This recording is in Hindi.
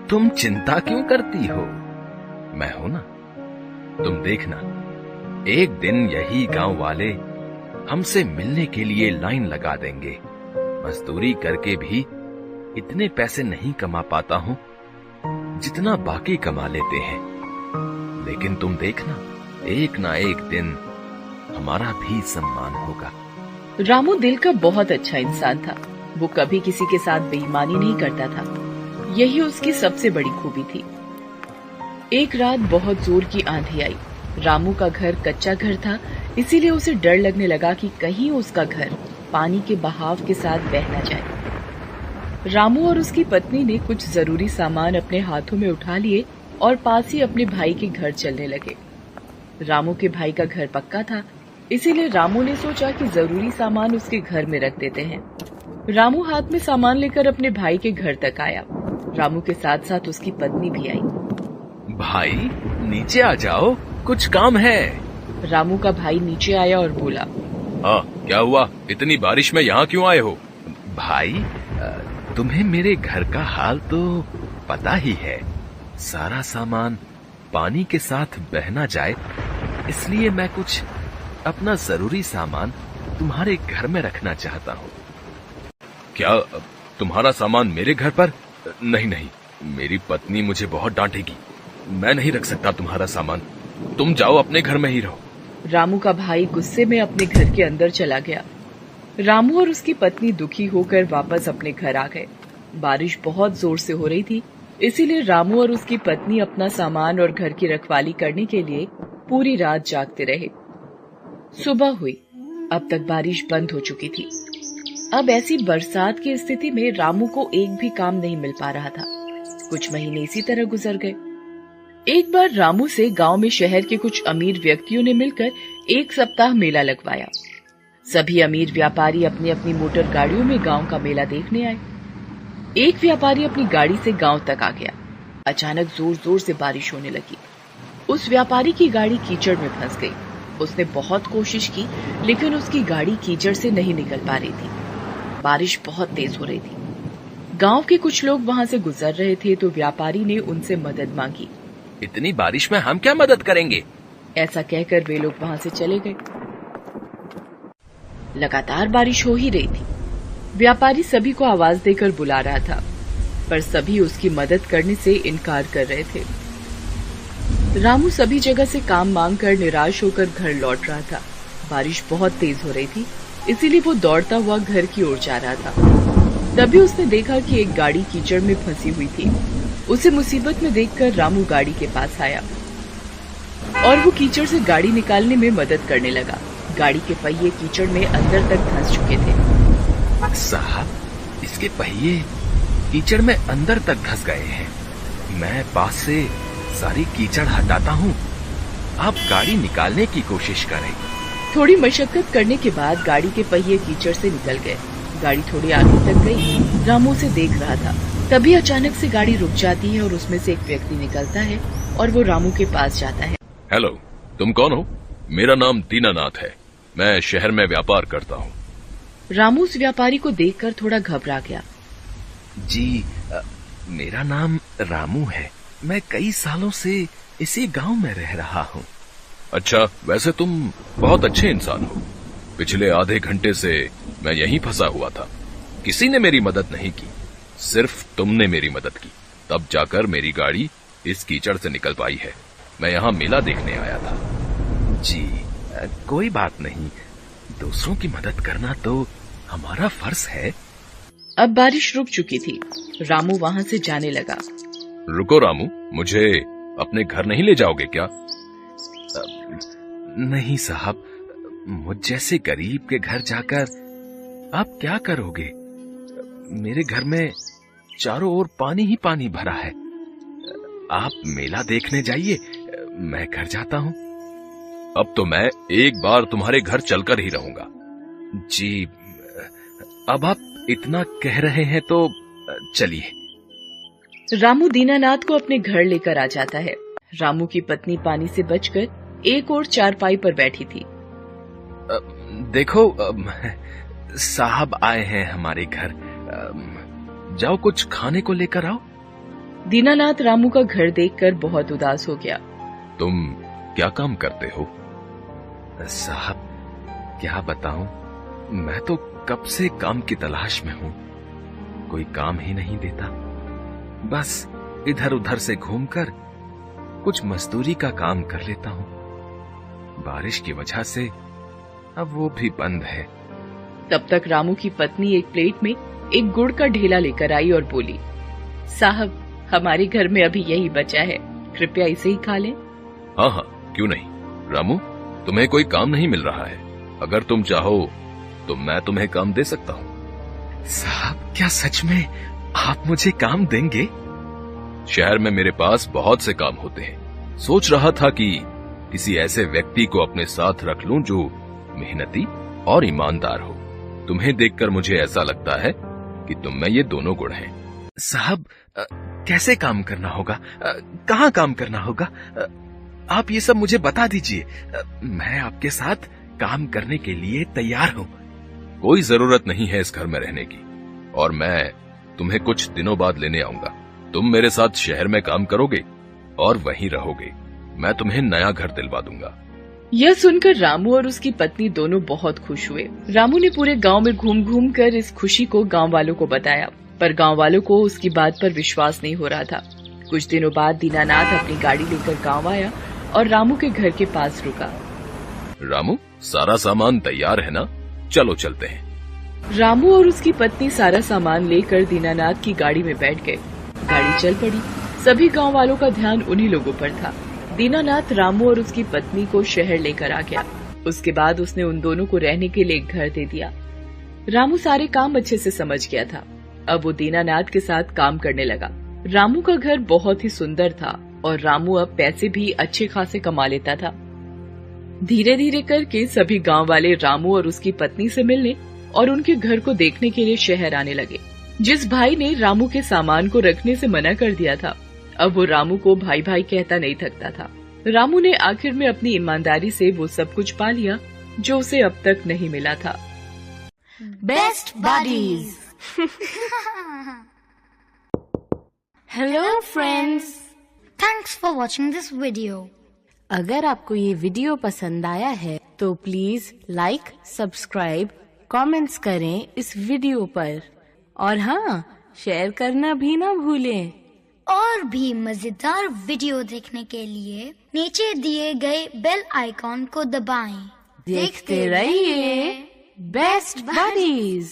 तुम चिंता क्यों करती हो? मैं हूं ना। तुम देखना, एक दिन यही गांव वाले हमसे मिलने के लिए लाइन लगा देंगे। मजदूरी करके भी इतने पैसे नहीं कमा पाता हूं जितना बाकी कमा लेते हैं, लेकिन तुम देखना, एक ना एक दिन हमारा भी सम्मान होगा। रामू दिल का बहुत अच्छा इंसान था। वो कभी किसी के साथ बेईमानी नहीं करता था। यही उसकी सबसे बड़ी खूबी थी। एक रात बहुत जोर की आंधी आई। रामू का घर कच्चा घर था, इसीलिए उसे डर लगने लगा कि कहीं उसका घर पानी के बहाव के साथ बह न जाए। रामू और उसकी पत्नी ने कुछ जरूरी सामान अपने हाथों में उठा लिए और पास ही अपने भाई के घर चलने लगे। रामू के भाई का घर पक्का था, इसीलिए रामू ने सोचा कि जरूरी सामान उसके घर में रख देते हैं। रामू हाथ में सामान लेकर अपने भाई के घर तक आया। रामू के साथ साथ उसकी पत्नी भी आई। भाई, नीचे आ जाओ, कुछ काम है। रामू का भाई नीचे आया और बोला, हाँ, क्या हुआ? इतनी बारिश में यहाँ क्यों आए हो? भाई, तुम्हें मेरे घर का हाल तो पता ही है। सारा सामान पानी के साथ बह ना जाए, इसलिए मैं कुछ अपना जरूरी सामान तुम्हारे घर में रखना चाहता हूँ। क्या तुम्हारा सामान मेरे घर पर? नहीं नहीं, मेरी पत्नी मुझे बहुत डांटेगी। मैं नहीं रख सकता तुम्हारा सामान। तुम जाओ, अपने घर में ही रहो। रामू का भाई गुस्से में अपने घर के अंदर चला गया। रामू और उसकी पत्नी दुखी होकर वापस अपने घर आ गए। बारिश बहुत जोर से हो रही थी, इसीलिए रामू और उसकी पत्नी अपना सामान और घर की रखवाली करने के लिए पूरी रात जागते रहे। सुबह हुई। अब तक बारिश बंद हो चुकी थी। अब ऐसी बरसात की स्थिति में रामू को एक भी काम नहीं मिल पा रहा था। कुछ महीने इसी तरह गुजर गए। एक बार रामू से गांव में शहर के कुछ अमीर व्यक्तियों ने मिलकर एक सप्ताह मेला लगवाया। सभी अमीर व्यापारी अपनी अपनी मोटर गाड़ियों में गांव का मेला देखने आए। एक व्यापारी अपनी गाड़ी से गांव तक आ गया। अचानक जोर जोर से बारिश होने लगी। उस व्यापारी की गाड़ी कीचड़ में फंस गई। उसने बहुत कोशिश की, लेकिन उसकी गाड़ी कीचड़ से नहीं निकल पा रही थी। बारिश बहुत तेज हो रही थी। गांव के कुछ लोग वहां से गुजर रहे थे, तो व्यापारी ने उनसे मदद मांगी। इतनी बारिश में हम क्या मदद करेंगे? ऐसा कहकर वे लोग वहां से चले गए। लगातार बारिश हो ही रही थी। व्यापारी सभी को आवाज देकर बुला रहा था, पर सभी उसकी मदद करने से इनकार कर रहे थे। रामू सभी जगह से काम मांग कर निराश होकर घर लौट रहा था। बारिश बहुत तेज हो रही थी, इसीलिए वो दौड़ता हुआ घर की ओर जा रहा था। तभी उसने देखा कि एक गाड़ी कीचड़ में फंसी हुई थी। उसे मुसीबत में देखकर रामू गाड़ी के पास आया और वो कीचड़ से गाड़ी निकालने में मदद करने लगा। गाड़ी के पहिए कीचड़ में अंदर तक धंस चुके थे। साहब, इसके पहिए कीचड़ में अंदर तक धंस गए हैं। मैं पास से सारी कीचड़ हटाता हूँ, आप गाड़ी निकालने की कोशिश करें। थोड़ी मशक्कत करने के बाद गाड़ी के पहिए कीचड़ से निकल गए। गाड़ी थोड़ी आगे तक गई। रामू उसे देख रहा था। तभी अचानक से गाड़ी रुक जाती है और उसमें से एक व्यक्ति निकलता है और वो रामू के पास जाता है। हेलो, तुम कौन हो? मेरा नाम दीनानाथ है। मैं शहर में व्यापार करता हूँ। रामू उस व्यापारी को देखकर थोड़ा घबरा गया। जी, मेरा नाम रामू है। मैं कई सालों से इसी गांव में रह रहा हूँ। अच्छा, वैसे तुम बहुत अच्छे इंसान हो। पिछले आधे घंटे से मैं यहीं फंसा हुआ था। किसी ने मेरी मदद नहीं की, सिर्फ तुमने मेरी मदद की। तब जाकर मेरी गाड़ी इस कीचड़ से निकल पाई है। मैं यहाँ मेला देखने आया था। जी, कोई बात नहीं। दूसरों की मदद करना तो हमारा फर्ज है। अब बारिश रुक चुकी थी। रामू वहाँ से जाने लगा। रुको रामू, मुझे अपने घर नहीं ले जाओगे क्या? नहीं साहब, मुझ जैसे गरीब के घर जाकर आप क्या करोगे? मेरे घर में चारों ओर पानी ही पानी भरा है। आप मेला देखने जाइए, मैं घर जाता हूँ। अब तो मैं एक बार तुम्हारे घर चलकर ही रहूंगा। जी, अब आप इतना कह रहे हैं तो चलिए। रामू दीनानाथ को अपने घर लेकर आ जाता है। रामू की पत्नी पानी से बचकर एक और चारपाई पर बैठी थी। देखो, साहब आए हैं हमारे घर। जाओ कुछ खाने को लेकर आओ। दीनानाथ रामू का घर देखकर बहुत उदास हो गया। तुम क्या काम करते हो? साहब, क्या बताऊं, मैं तो कब से काम की तलाश में हूं। कोई काम ही नहीं देता। बस इधर उधर से घूमकर कुछ मजदूरी का काम कर लेता हूं। बारिश की वजह से अब वो भी बंद है। तब तक रामू की पत्नी एक प्लेट में एक गुड़ का ढेला लेकर आई और बोली, साहब, हमारे घर में अभी यही बचा है, कृपया इसे ही खा लें। हाँ हाँ, क्यों नहीं। रामू, तुम्हें कोई काम नहीं मिल रहा है? अगर तुम चाहो तो मैं तुम्हें काम दे सकता हूँ। साहब, क्या सच में आप मुझे काम देंगे? शहर में मेरे पास बहुत से काम होते हैं। सोच रहा था कि किसी ऐसे व्यक्ति को अपने साथ रख लूं जो मेहनती और ईमानदार हो। तुम्हें देखकर मुझे ऐसा लगता है कि तुम में ये दोनों गुण हैं। साहब, कैसे काम करना होगा? कहाँ काम करना होगा? आप ये सब मुझे बता दीजिए। मैं आपके साथ काम करने के लिए तैयार हूँ। कोई जरूरत नहीं है इस घर में रहने की, और मैं तुम्हें कुछ दिनों बाद लेने आऊंगा। तुम मेरे साथ शहर में काम करोगे और वहीं रहोगे। मैं तुम्हें नया घर दिलवा दूंगा। यह सुनकर रामू और उसकी पत्नी दोनों बहुत खुश हुए। रामू ने पूरे गांव में घूम घूम कर इस खुशी को गांव वालों को बताया, पर गांव वालों को उसकी बात पर विश्वास नहीं हो रहा था। कुछ दिनों बाद दीनानाथ अपनी गाड़ी लेकर गांव आया और रामू के घर के पास रुका। रामू, सारा सामान तैयार है ना? चलो चलते हैं। रामू और उसकी पत्नी सारा सामान लेकर दीनानाथ की गाड़ी में बैठ गए। गाड़ी चल पड़ी। सभी गांव वालों का ध्यान उन्हीं लोगों पर था। दीनानाथ रामू और उसकी पत्नी को शहर लेकर आ गया। उसके बाद उसने उन दोनों को रहने के लिए एक घर दे दिया। रामू सारे काम अच्छे से समझ गया था। अब वो दीनानाथ के साथ काम करने लगा। रामू का घर बहुत ही सुंदर था और रामू अब पैसे भी अच्छे खासे कमा लेता था। धीरे धीरे करके सभी गांव वाले रामू और उसकी पत्नी से मिलने और उनके घर को देखने के लिए शहर आने लगे। जिस भाई ने रामू के सामान को रखने से मना कर दिया था, अब वो रामू को भाई भाई कहता नहीं थकता था। रामू ने आखिर में अपनी ईमानदारी से वो सब कुछ पा लिया जो उसे अब तक नहीं मिला था। Best buddies. Hello friends, thanks for watching this video. अगर आपको ये वीडियो पसंद आया है तो प्लीज लाइक, सब्सक्राइब, कमेंट्स करें इस वीडियो पर, और हाँ, शेयर करना भी ना भूलें। और भी मजेदार वीडियो देखने के लिए नीचे दिए गए बेल आइकॉन को दबाएं। देखते रहिए बेस्ट बडीज।